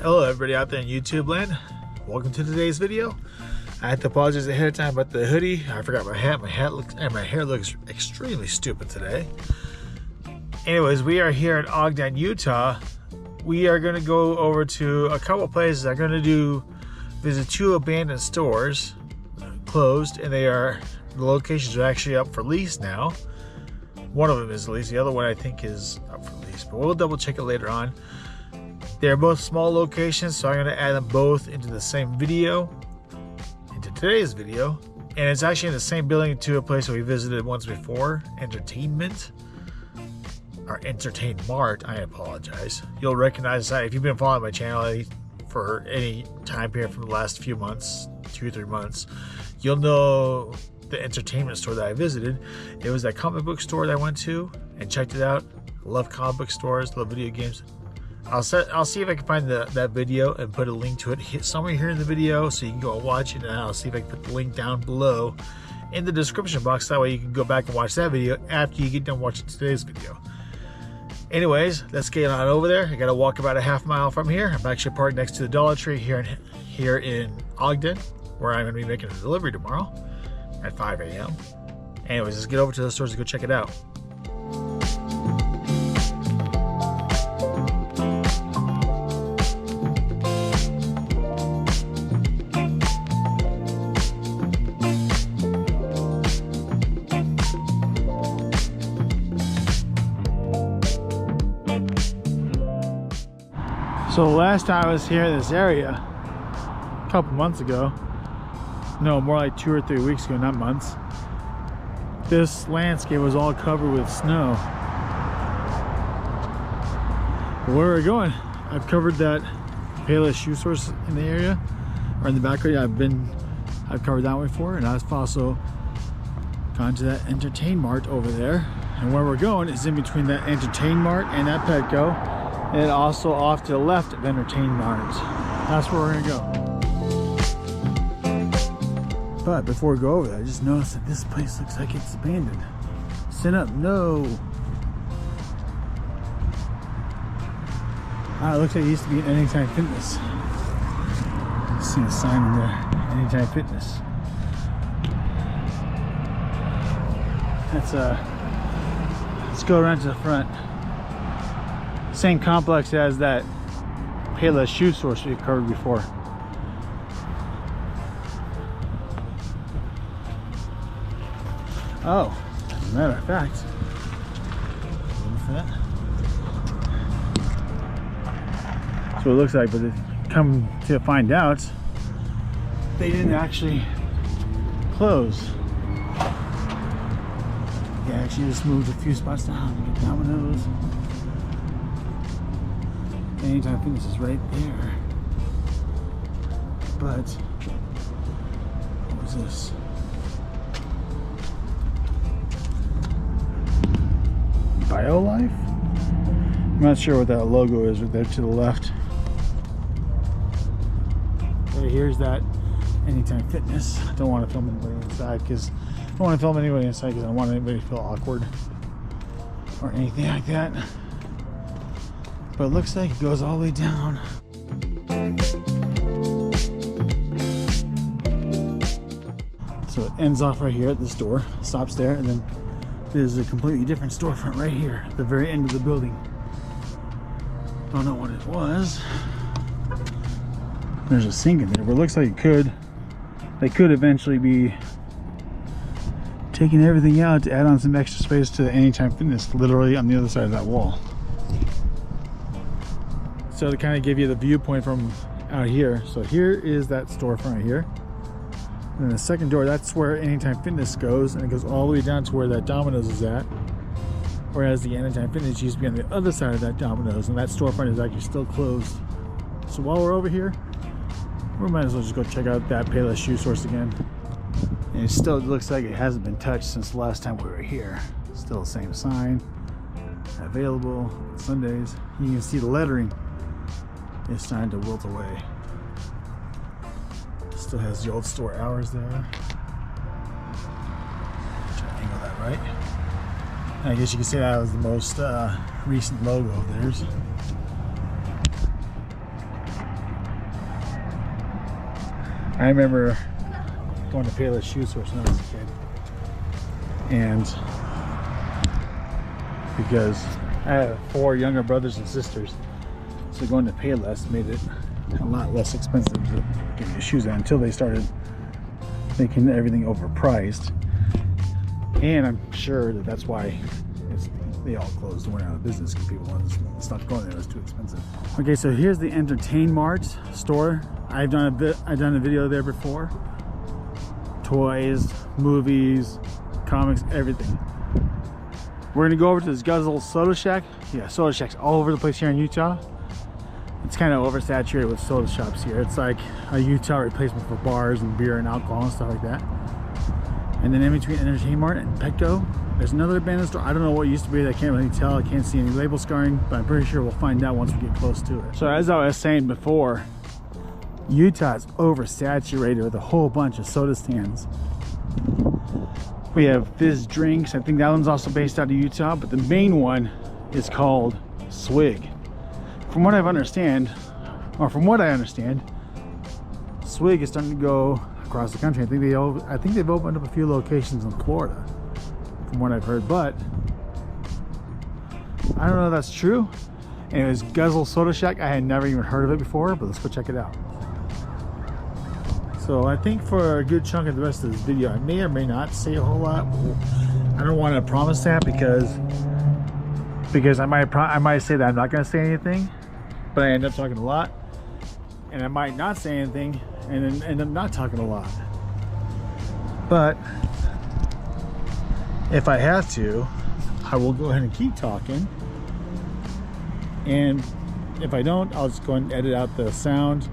Hello everybody out there in YouTube land. Welcome to today's video. I have to apologize ahead of time about the hoodie. I forgot my hat. My hair looks extremely stupid today. Anyways, we are here in Ogden, Utah. We are going to go over to a couple places. I'm going to visit two abandoned stores, closed, and the locations are actually up for lease now. One of them is leased, the other one I think is up for lease, but we'll double check it later on. They're both small locations, so I'm going to add them both into the same video, into today's video. And it's actually in the same building to a place that we visited once before, Entertainment, or Entertain Mart, I apologize. You'll recognize that if you've been following my channel for any time period from the last few months, 2 or 3 months, you'll know the entertainment store that I visited. It was that comic book store that I went to and checked it out. I love comic book stores, love video games. I'll see if I can find that video and put a link to it somewhere here in the video so you can go and watch it, and I'll see if I can put the link down below in the description box. That way you can go back and watch that video after you get done watching today's video. Anyways, let's get on over there. I gotta walk about a half mile from here. I'm actually parked next to the Dollar Tree here in Ogden, where I'm gonna be making a delivery tomorrow at 5 a.m. Anyways, let's get over to the stores and go check it out. So last time I was here in this area, a couple months ago, no, more like 2 or 3 weeks ago, not months, this landscape was all covered with snow. But where we're going, I've covered that Payless shoe source in the area, or in the background. I've covered that one before, and I've also gone to that Entertain Mart over there. And where we're going is in between that Entertain Mart and that Petco. And also off to the left of Entertain Mart. That's where we're gonna go. But before we go over there, I just noticed that this place looks like it's abandoned. Sit up, no. Ah, it looks like it used to be an Anytime Fitness. See a sign in there, Anytime Fitness. Let's go around to the front. Same complex as that Payless shoe source we've covered before. Oh, as a matter of fact, that's what it looks like, but come to find out, they didn't actually close. They actually just moved a few spots down. Get Domino's. Anytime Fitness is right there. But what was this? BioLife? I'm not sure what that logo is right there to the left. Right here's that Anytime Fitness. I don't want to film anybody inside because I don't want to film anybody inside because I don't want anybody to feel awkward or anything like that. But it looks like it goes all the way down. So it ends off right here at this door, stops there, and then there's a completely different storefront right here at the very end of the building. Don't know what it was. There's a sink in there, but it looks like they could eventually be taking everything out to add on some extra space to the Anytime Fitness, literally on the other side of that wall. So to kind of give you the viewpoint from out here. So here is that storefront right here. And then the second door, that's where Anytime Fitness goes, and it goes all the way down to where that Domino's is at. Whereas the Anytime Fitness used to be on the other side of that Domino's, and that storefront is actually still closed. So while we're over here, we might as well just go check out that Payless shoe source again. And it still looks like it hasn't been touched since the last time we were here. Still the same sign, available Sundays. You can see the lettering. It's starting to wilt away. Still has the old store hours there. Try to angle that right. I guess you could say that was the most recent logo of theirs. I remember going to Payless Shoe Source when I was a kid, and because I have 4 younger brothers and sisters, so going to Payless made it a lot less expensive to get your shoes on until they started making everything overpriced. And I'm sure that that's why they all closed and went out of business, because people stopped going there. It was too expensive. Okay, so here's the Entertain Mart store. I've done a video there before. Toys, movies, comics, everything. We're gonna go over to this Guzzle Soda Shack. Yeah, soda shacks all over the place here in Utah. It's kind of oversaturated with soda shops here. It's like a Utah replacement for bars and beer and alcohol and stuff like that. And then in between Entertain Mart and Petco, there's another abandoned store. I don't know what it used to be. I can't really tell. I can't see any label scarring, but I'm pretty sure we'll find out once we get close to it. So as I was saying before, Utah is oversaturated with a whole bunch of soda stands. We have Fizz Drinks. I think that one's also based out of Utah, but the main one is called Swig. From what I understand, Swig is starting to go across the country. I think they've opened up a few locations in Florida, from what I've heard, but I don't know if that's true. And it was Guzzle Soda Shack. I had never even heard of it before, but let's go check it out. So I think for a good chunk of the rest of this video, I may or may not say a whole lot. I don't want to promise that because I might say that I'm not going to say anything, but I end up talking a lot, and I might not say anything and then end up not talking a lot. But if I have to, I will go ahead and keep talking, and if I don't, I'll just go ahead and edit out the sound,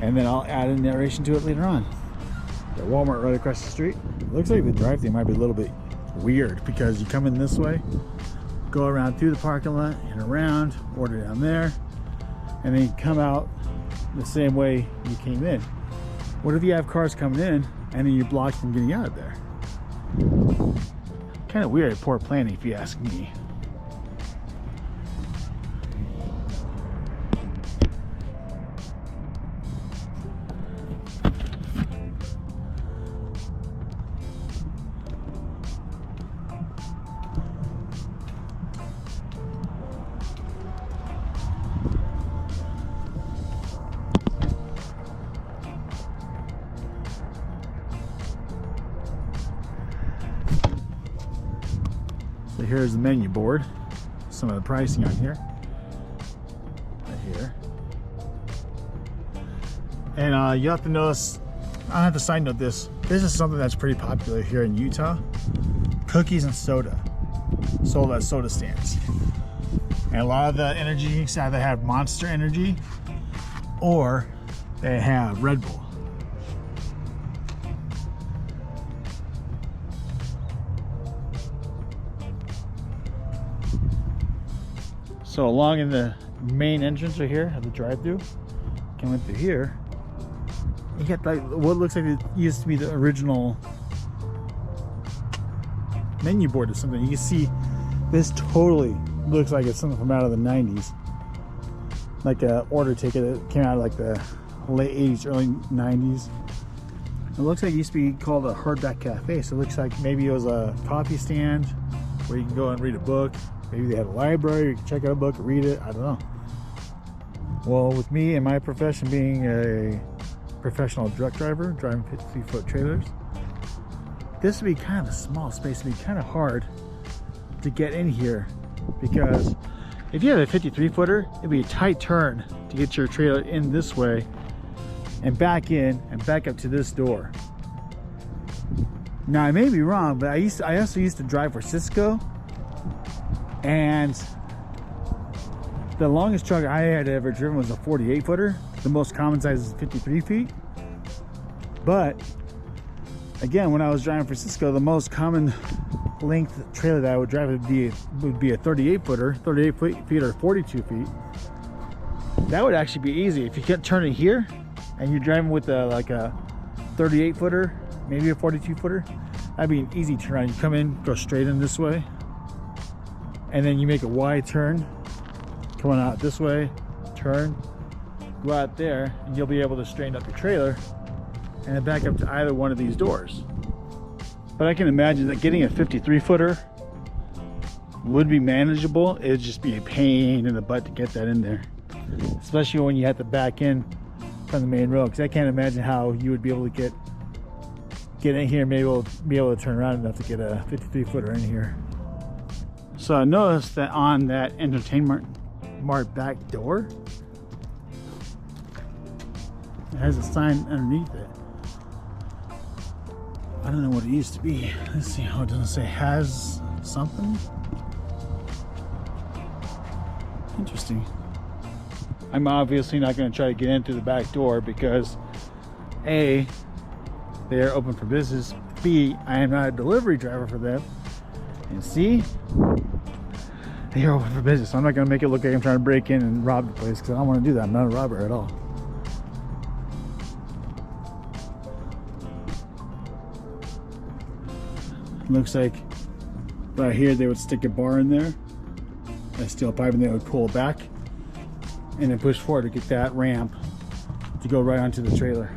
and then I'll add a narration to it later on. The Walmart right across the street. It looks like the drive-thru might be a little bit weird, because you come in this way, go around through the parking lot and around, order down there, and then you come out the same way you came in. What if you have cars coming in and then you're blocked from getting out of there? Kind of weird, poor planning if you ask me. So here's the menu board, some of the pricing on here, right here. And you have to notice, I have to side note this is something that's pretty popular here in Utah. Cookies and soda, sold at soda stands. And a lot of the energy drinks either have Monster Energy or they have Red Bull. So along in the main entrance right here of the drive-thru, coming through here, you get like what looks like it used to be the original menu board or something. You can see this totally looks like it's something from out of the 90s, like a order ticket that came out of like the late 80s, early 90s. It looks like it used to be called a hardback cafe, so it looks like maybe it was a coffee stand where you can go and read a book. Maybe they had a library, you can check out a book, read it, I don't know. Well, with me and my profession being a professional truck driver, driving 53-foot trailers, this would be kind of a small space. It'd be kind of hard to get in here, because if you have a 53-footer, it'd be a tight turn to get your trailer in this way and back in and back up to this door. Now, I may be wrong, but I also used to drive for Cisco, and the longest truck I had ever driven was a 48-footer. The most common size is 53 feet. But again, when I was driving for Cisco, the most common length trailer that I would drive would be a 38-footer, 38 feet or 42 feet. That would actually be easy. If you kept turning here and you're driving with like a 38-footer, maybe a 42-footer, that'd be an easy turn. You come in, go straight in this way, and then you make a wide turn, coming out this way, turn, go out there and you'll be able to straighten up your trailer and then back up to either one of these doors. But I can imagine that getting a 53 footer would be manageable. It'd just be a pain in the butt to get that in there, especially when you have to back in from the main road, because I can't imagine how you would be able to get in here and maybe be able to turn around enough to get a 53 footer in here. So I noticed that on that Entertainment Mart back door, it has a sign underneath it. I don't know what it used to be. Let's see how it doesn't say has something. Interesting. I'm obviously not going to try to get in through the back door because A, they are open for business. B, I am not a delivery driver for them. And C, they are open for business. So I'm not going to make it look like I'm trying to break in and rob the place, because I don't want to do that. I'm not a robber at all. Looks like right here they would stick a bar in there, a steel pipe, and they would pull it back and then push forward to get that ramp to go right onto the trailer.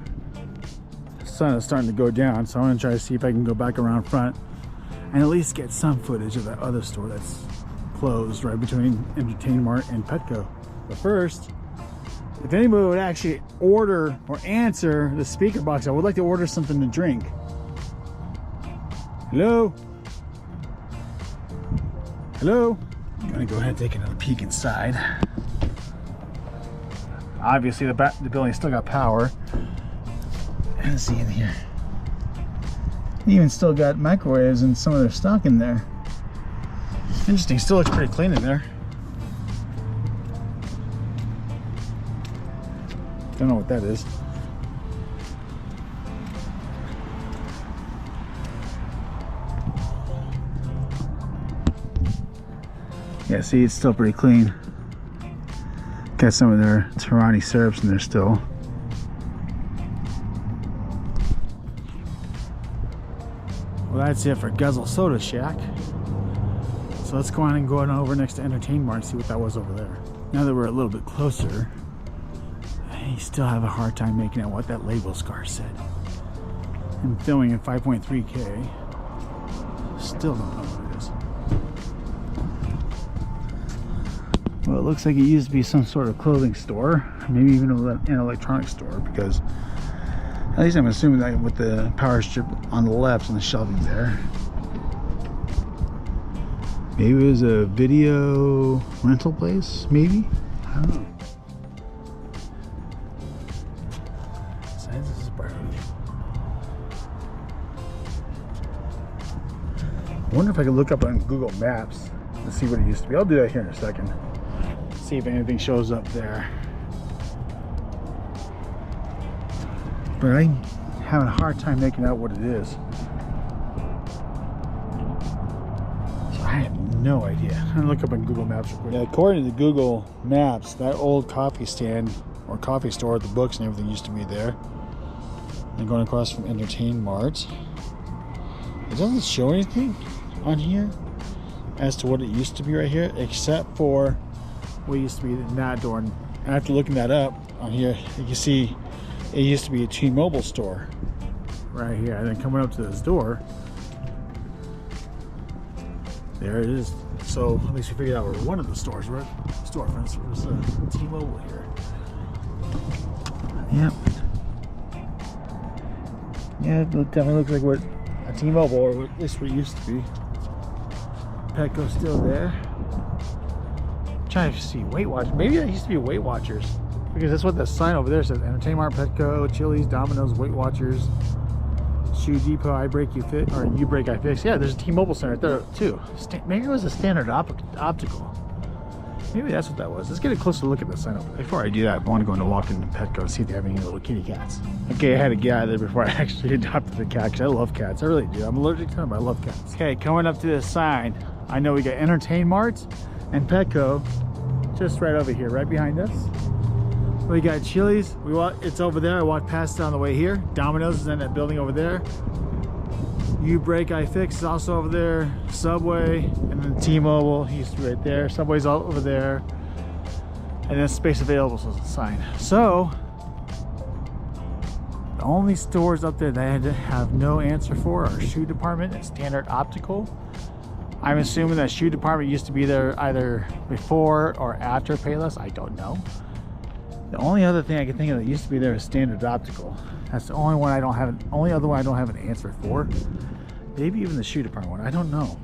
The sun is starting to go down, so I'm going to try to see if I can go back around front and at least get some footage of that other store that's closed right between Entertainment Mart and Petco. But first, if anybody would actually order or answer the speaker box, I would like to order something to drink. Hello? Hello? I'm gonna go ahead and take another peek inside. Obviously the building still got power. Let's see in here. They even still got microwaves and some of their stock in there. Interesting, still looks pretty clean in there. Don't know what that is. Yeah, see, it's still pretty clean. Got some of their Tarani syrups in there still. Well, that's it for Guzzle Soda Shack. So let's go on and go on over next to Entertainment Mart and see what that was over there. Now that we're a little bit closer, I still have a hard time making out what that label scar said. I'm filming in 5.3K. Still don't know what it is. Well, it looks like it used to be some sort of clothing store, maybe even an electronics store, because at least I'm assuming that with the power strip on the left and the shelving there. Maybe it was a video rental place, maybe? I don't know. Signs is borrowed. I wonder if I could look up on Google Maps and see what it used to be. I'll do that here in a second. See if anything shows up there. But I'm having a hard time making out what it is. So I have no idea. I'm gonna look up on Google Maps real quick. Now, according to Google Maps, that old coffee stand or coffee store, the books and everything used to be there. And going across from Entertainment Mart. It doesn't show anything on here as to what it used to be right here, except for what used to be in that door. And after looking that up on here, you can see it used to be a T-Mobile store right here. And then coming up to this door, there it is. So at least we figured out where one of the stores were. Storefronts was a T-Mobile here. Yep. Yeah, it definitely looks like what a T-Mobile, or at least what it used to be. Petco's still there. Trying to see Weight Watchers. Maybe that used to be Weight Watchers, because that's what the sign over there says. Entertainment Mart, Petco, Chili's, Domino's, Weight Watchers, Shoe Depot, I Break You Fit, or You Break I Fix. Yeah, there's a T-Mobile center right there too. Maybe it was a Standard Optical. Maybe that's what that was. Let's get a closer look at the sign over there. Before I do that, I want to go into walk into Petco and see if they have any little kitty cats. Okay, I had to get out of there before I actually adopted a cat, because I love cats. I really do. I'm allergic to them, but I love cats. Okay, coming up to this sign, I know we got Entertainment Mart and Petco just right over here, right behind us. We got Chili's. It's over there. I walked past it on the way here. Domino's is in that building over there. You Break I Fix is also over there. Subway, and then T-Mobile, he used to be right there. Subway's all over there. and then space available was a sign. So the only stores up there that I had to have no answer for are Shoe Department and Standard Optical. I'm assuming that Shoe Department used to be there either before or after Payless. I don't know. The only other thing I can think of that used to be there is Standard Optical. That's the only one I don't have, only other one I don't have an answer for. Maybe even the Shoe Department one, I don't know.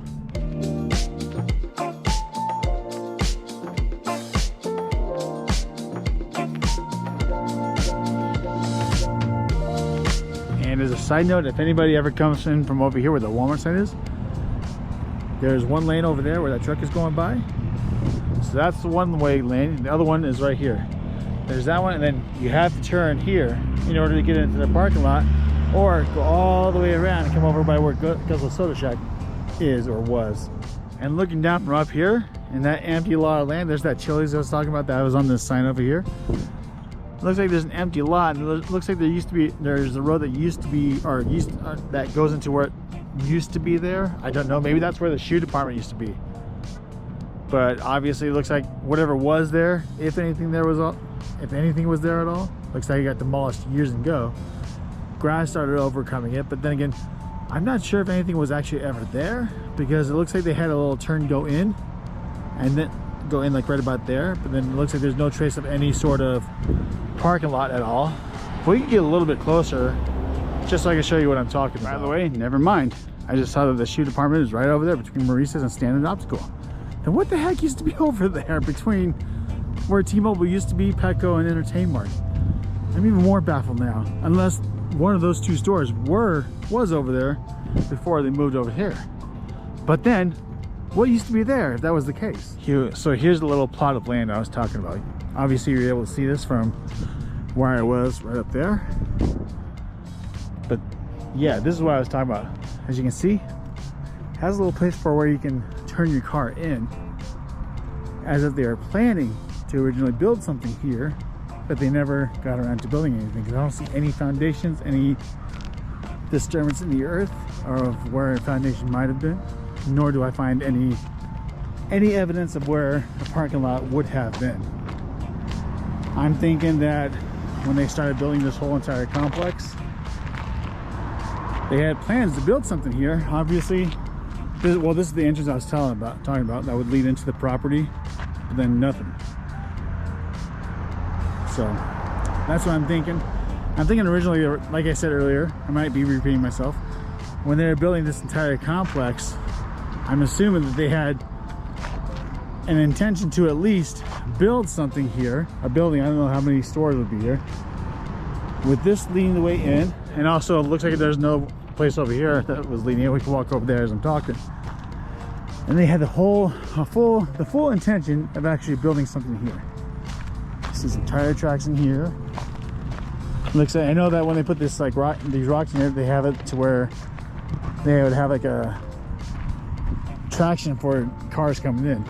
And as a side note, if anybody ever comes in from over here where the Walmart sign is, there's one lane over there where that truck is going by. So that's the one-way lane. The other one is right here. There's that one, and then you have to turn here in order to get into the parking lot, or go all the way around and come over by where Guzzle Soda Shack is or was. And looking down from up here in that empty lot of land, there's that Chili's I was talking about that was on this sign over here. It looks like there's an empty lot, and it looks like there used to be, there's a road that used to be, or that goes into where it used to be there. I don't know, maybe that's where the Shoe Department used to be. But obviously it looks like whatever was there, if anything there was, if anything was there at all, looks like it got demolished years ago. Grass started overcoming it, but then again, I'm not sure if anything was actually ever there, because it looks like they had a little turn go in, and then go in like right about there, but then it looks like there's no trace of any sort of parking lot at all. If we can get a little bit closer, just so I can show you what I'm talking about. By the way, never mind. I just saw that the Shoe Department is right over there between Maurice's and Standard Optical. Then what the heck used to be over there between where T-Mobile used to be, Petco, and Entertain Mart? I'm even more baffled now, unless one of those two stores was over there before they moved over here. But then, what used to be there if that was the case? So here's the little plot of land I was talking about. Obviously you're able to see this from where I was right up there. But yeah, this is what I was talking about. As you can see, it has a little place for where you can turn your car in, as if they were planning to originally build something here, but they never got around to building anything, because I don't see any foundations, any disturbance in the earth or of where a foundation might have been, nor do I find any evidence of where a parking lot would have been. I'm thinking that when they started building this whole entire complex, they had plans to build something here. Obviously, this is the entrance I was talking about that would lead into the property, but then nothing. So that's what I'm thinking. I'm thinking originally, like I said earlier, I might be repeating myself, when they were building this entire complex, I'm assuming that they had an intention to at least build something here, a building. I don't know how many stores would be here, with this leading the way in. And also it looks like there's no place over here that was leading in. We can walk over there as I'm talking. And they had the full intention of actually building something here. This is tire tracks in here. Looks like, I know that when they put this like these rocks in here, they have it to where they would have like a traction for cars coming in.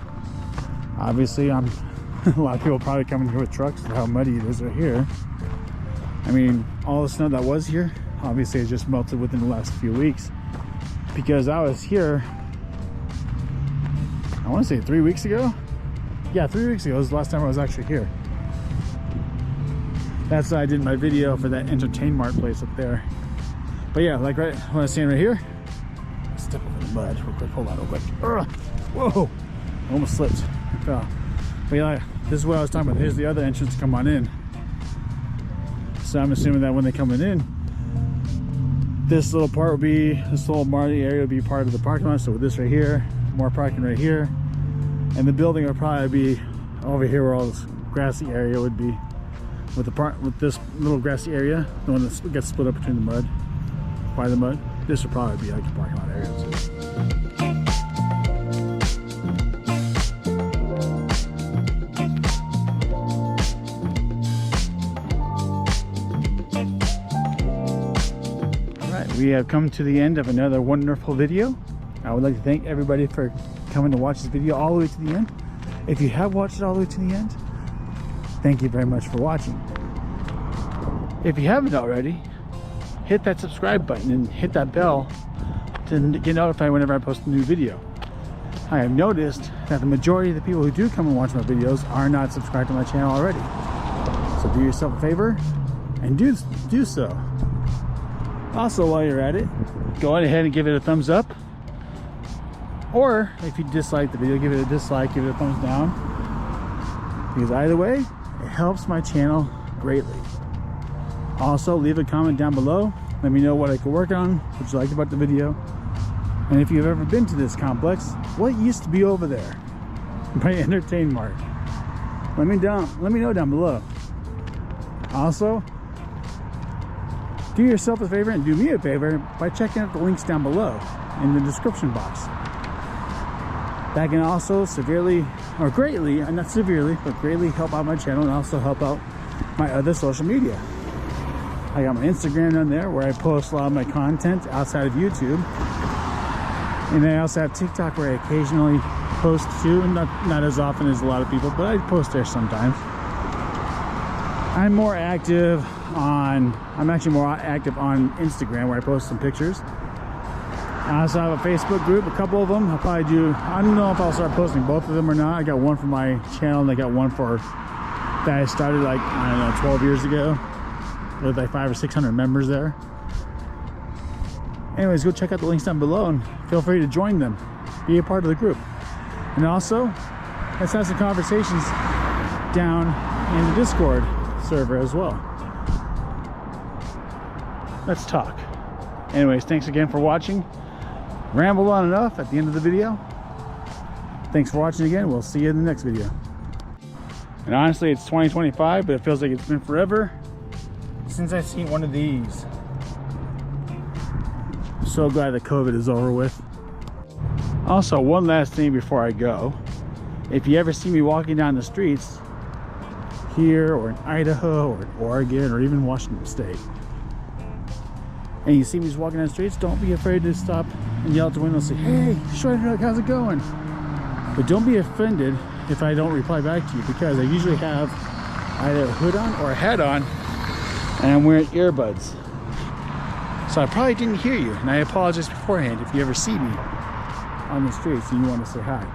Obviously, a lot of people probably coming here with trucks with how muddy it is right here. I mean, all the snow that was here, obviously it just melted within the last few weeks, because I was here, I want to say 3 weeks ago. Yeah, 3 weeks ago was the last time I was actually here. That's why I did my video for that Entertain Mart place up there. But yeah, like right when I was standing right here, step over the mud real quick. Hold on real quick. Whoa, I almost slipped. I fell. But yeah, this is what I was talking about. Here's the other entrance to come on in. So I'm assuming that when they're coming in, this little part will be, this little Marty area will be part of the parking lot. So with this right here, more parking right here, and the building will probably be over here where all this grassy area would be. With this little grassy area, the one that gets split up between the mud, by the mud, this would probably be like a parking lot area too. We have come to the end of another wonderful video. I would like to thank everybody for coming to watch this video all the way to the end. If you have watched it all the way to the end, thank you very much for watching. If you haven't already, hit that subscribe button and hit that bell to get notified whenever I post a new video. I have noticed that the majority of the people who do come and watch my videos are not subscribed to my channel already. So do yourself a favor and do so. Also, while you're at it, go ahead and give it a thumbs up. Or if you dislike the video, give it a dislike, give it a thumbs down. Because either way, it helps my channel greatly. Also, leave a comment down below. Let me know what I could work on, what you liked about the video. And if you've ever been to this complex, what used to be over there by Entertain Mart? Let me know down below. Also, do yourself a favor and do me a favor by checking out the links down below in the description box. That can also severely, or greatly, not severely, but greatly help out my channel and also help out my other social media. I got my Instagram on there where I post a lot of my content outside of YouTube. And I also have TikTok where I occasionally post too, not as often as a lot of people, but I post there sometimes. I'm actually more active on Instagram where I post some pictures. I also have a Facebook group, a couple of them. I don't know if I'll start posting both of them or not. I got one for my channel and I got one that I started like, I don't know, 12 years ago with like 500 or 600 members there. Anyways, go check out the links down below and feel free to join them. Be a part of the group. And also, let's have some conversations down in the Discord server as well. Let's talk. Anyways, thanks again for watching. Rambled on enough at the end of the video. Thanks for watching again. We'll see you in the next video. And honestly, it's 2025, but it feels like it's been forever since I've seen one of these. I'm so glad that COVID is over with. Also, one last thing before I go. If you ever see me walking down the streets here or in Idaho or in Oregon or even Washington State, and you see me just walking down the streets, don't be afraid to stop and yell out the window and say, "Hey, short truck, how's it going?" But don't be offended if I don't reply back to you, because I usually have either a hood on or a hat on and I'm wearing earbuds. So I probably didn't hear you, and I apologize beforehand if you ever see me on the streets and you want to say hi.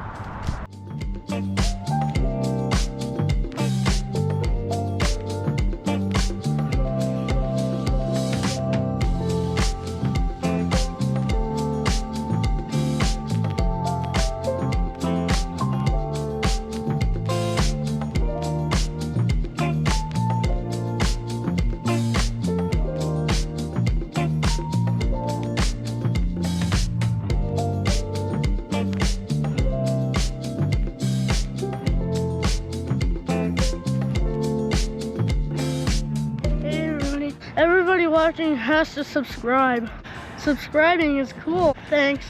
Everybody watching has to subscribe. Subscribing is cool. Thanks.